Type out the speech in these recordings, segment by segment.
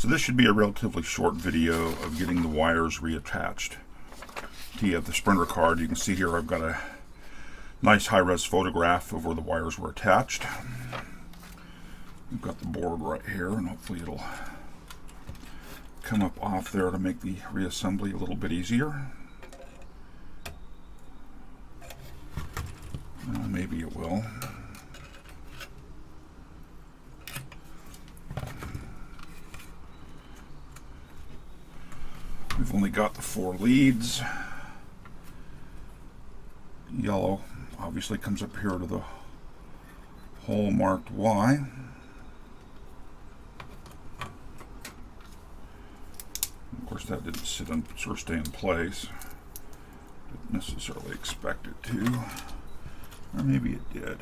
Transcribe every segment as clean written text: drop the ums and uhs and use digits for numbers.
So this should be a relatively short video of getting the wires reattached to the Sprinter card. You can see here I've got a nice high-res photograph of where the wires were attached. We've got the board right here, and hopefully it'll come up off there to make the reassembly a little bit easier. Maybe it will. We've only got the 4 leads. Yellow obviously comes up here to the hole marked Y. Of course, that didn't sit in, sort of stay in place. Didn't necessarily expect it to, or maybe it did.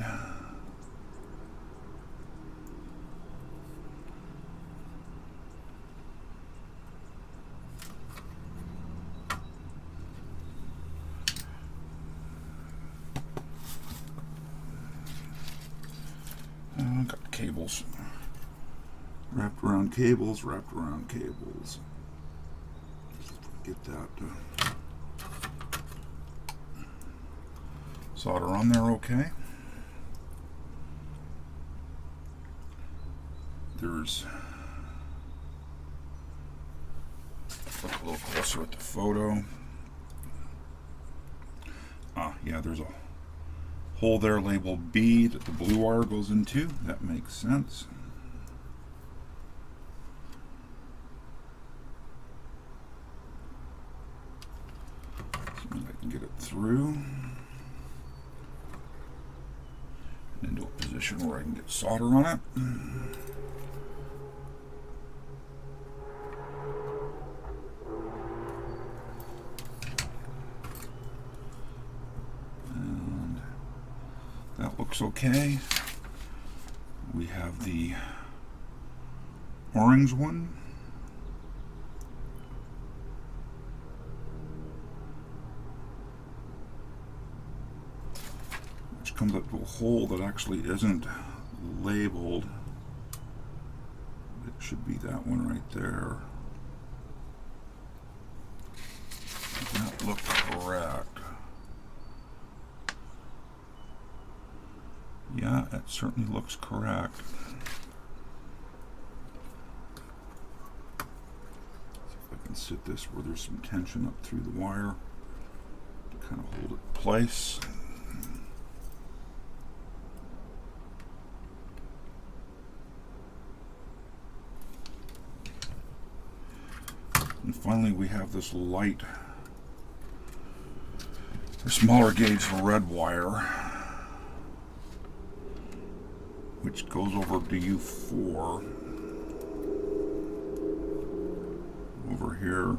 Got cables wrapped around cables, wrapped around cables. Get that solder on there okay. There's, look a little closer at the photo. Yeah, there's a hole there labeled B that the blue wire goes into. That makes sense. See if I can get it through and into a position where I can get solder on it. That looks okay. We have the orange one. Which comes up to a hole that actually isn't labeled. It should be that one right there. That looks correct. Yeah, it certainly looks correct. See if I can sit this where there's some tension up through the wire to kind of hold it in place. And finally we have this light, the smaller gauge red wire, which goes over to U4 over here.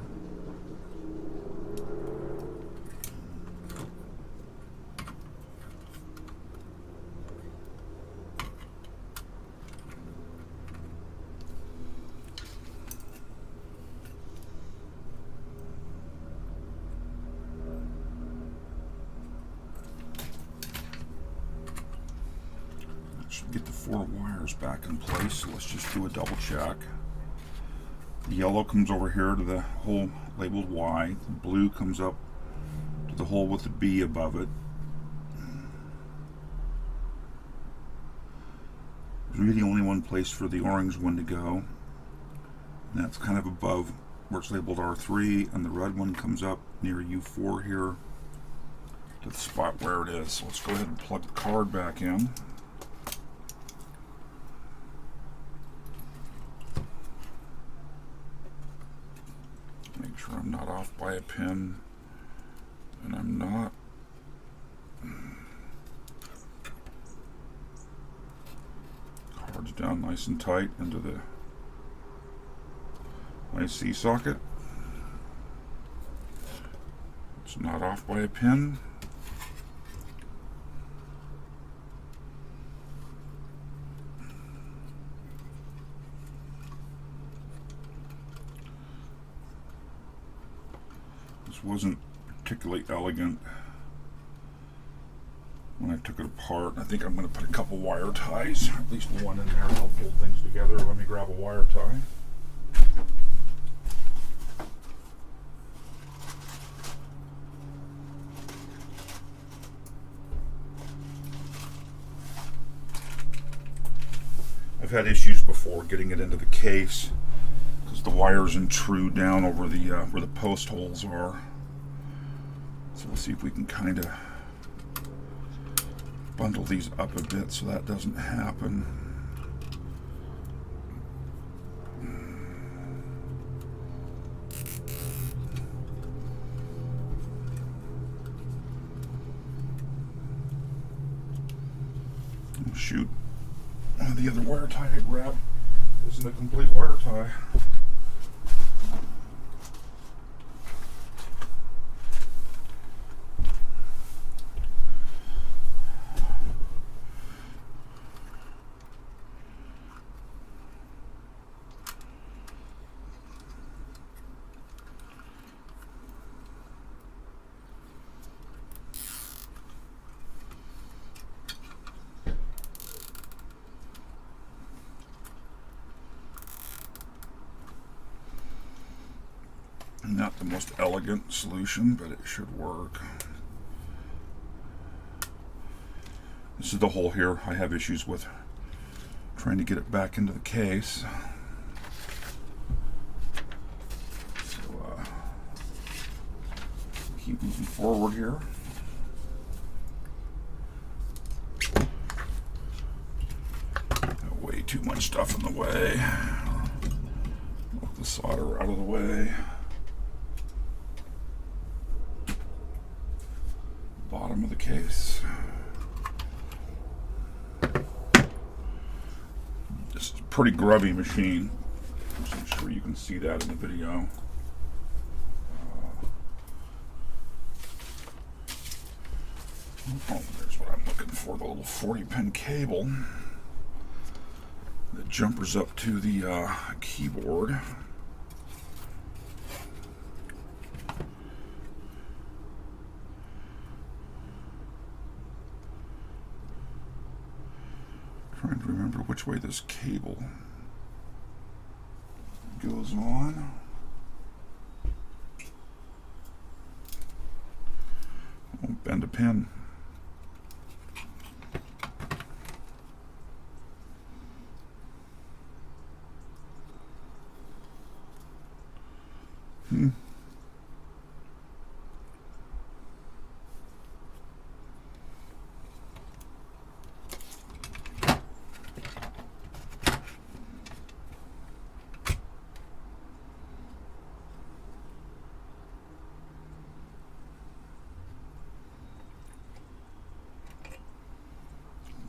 Get the 4 wires back in place. So let's just do a double check. The yellow comes over here to the hole labeled Y. The blue comes up to the hole with the B above it. There's really only one place for the orange one to go, and that's kind of above where it's labeled R3, and the red one comes up near U4 here to the spot where it is. So let's go ahead and plug the card back in. Make sure I'm not off by a pin, and I'm not. Card's down nice and tight into the IC socket. It's not off by a pin. This wasn't particularly elegant when I took it apart. I think I'm going to put a couple wire ties, at least one in there, to help hold things together. Let me grab a wire tie. had issues before getting it into the case because the wires intrude down over the where the post holes are. So we'll see if we can kind of bundle these up a bit so that doesn't happen. Oh, shoot. The other wire tie I grabbed isn't a complete wire tie. Not the most elegant solution, but it should work. This is the hole here I have issues with trying to get it back into the case. So keep moving forward here. Got way too much stuff in the way. Move the solder out of the way. Bottom of the case. This is a pretty grubby machine. I'm sure you can see that in the video. Oh, there's what I'm looking for, the little 40-pin cable that jumpers up to the keyboard. Trying to remember which way this cable goes on. Won't bend a pin.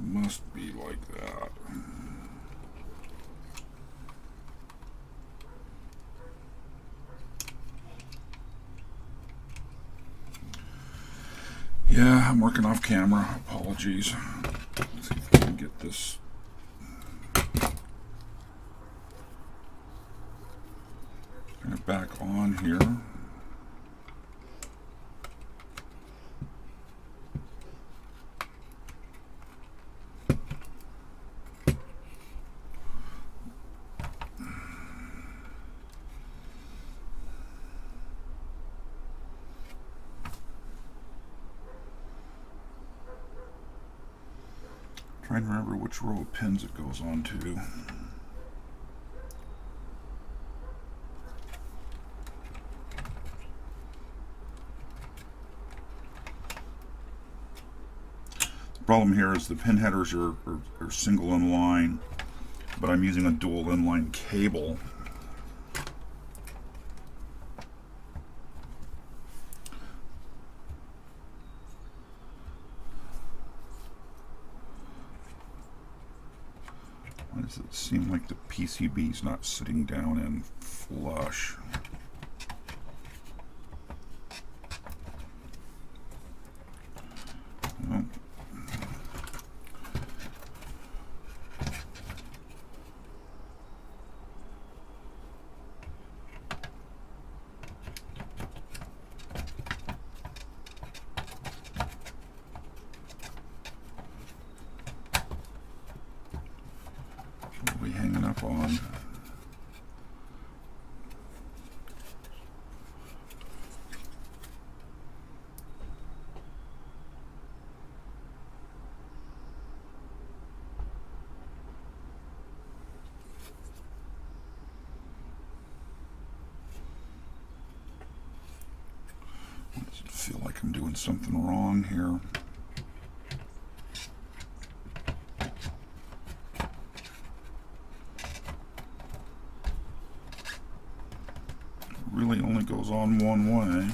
Must be like that. Yeah, I'm working off camera. Apologies. Let's see if I can get this. Turn it back on here. Trying to remember which row of pins it goes on to. The problem here is the pin headers are single in line, but I'm using a dual inline cable. Why does it seem like the PCB is not sitting down in flush? Well, hanging up on. doing something wrong here. It really only goes on one way.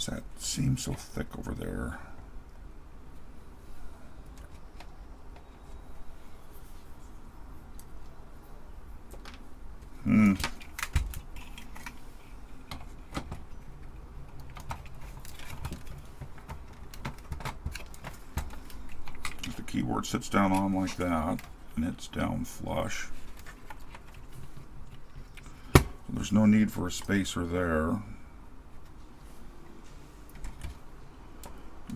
That seems so thick over there. If the keyboard sits down on like that, and it's down flush, so there's no need for a spacer there.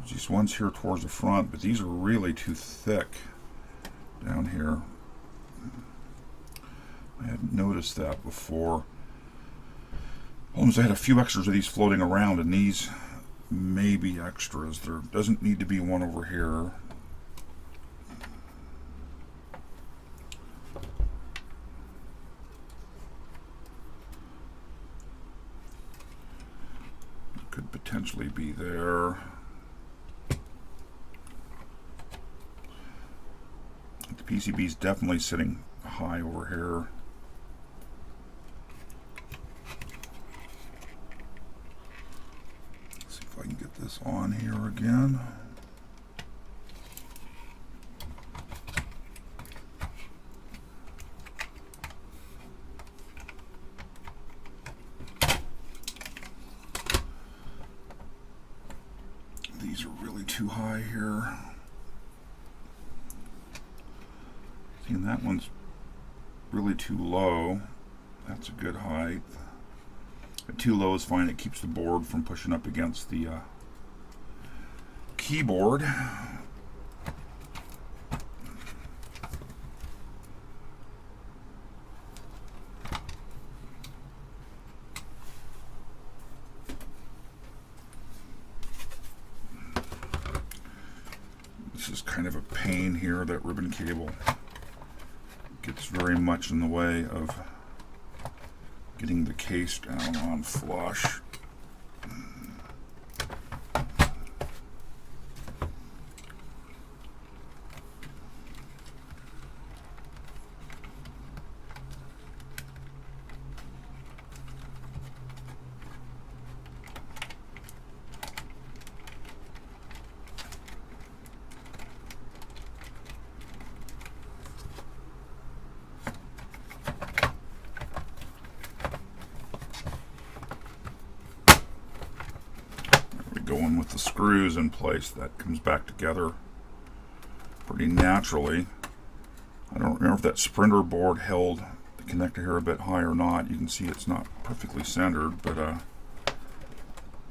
Just one's here towards the front, but these are really too thick down here. I hadn't noticed that before. Almost I had a few extras of these floating around, and these may be extras. There doesn't need to be one over here. Could potentially be there. The PCB is definitely sitting high over here. Let's see if I can get this on here again. These are really too high here. And that one's really too low. That's a good height. But too low is fine. It keeps the board from pushing up against the keyboard. This is kind of a pain here, that ribbon cable. Gets very much in the way of getting the case down on flush. Going with the screws in place, that comes back together pretty naturally. I don't remember if that Sprinter board held the connector here a bit high or not. You can see it's not perfectly centered, but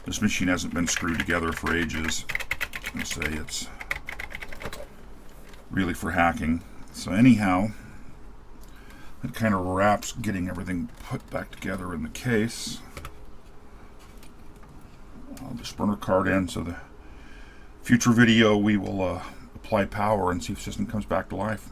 this machine hasn't been screwed together for ages. I say it's really for hacking. So anyhow, it kind of wraps getting everything put back together in the case. The Sprinter card in, so the future video we will apply power and see if the system comes back to life.